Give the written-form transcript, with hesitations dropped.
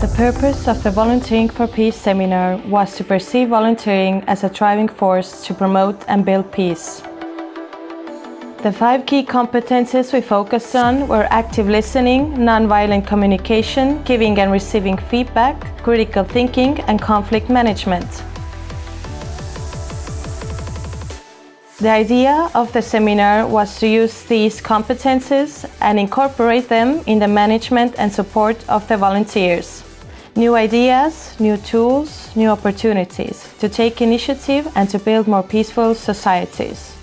The purpose of the Volunteering for Peace seminar was to perceive volunteering as a driving force to promote and build peace. The 5 key competencies we focused on were active listening, nonviolent communication, giving and receiving feedback, critical thinking, and conflict management. The idea of the seminar was to use these competencies and incorporate them in the management and support of the volunteers. New ideas, new tools, new opportunities to take initiative and to build more peaceful societies.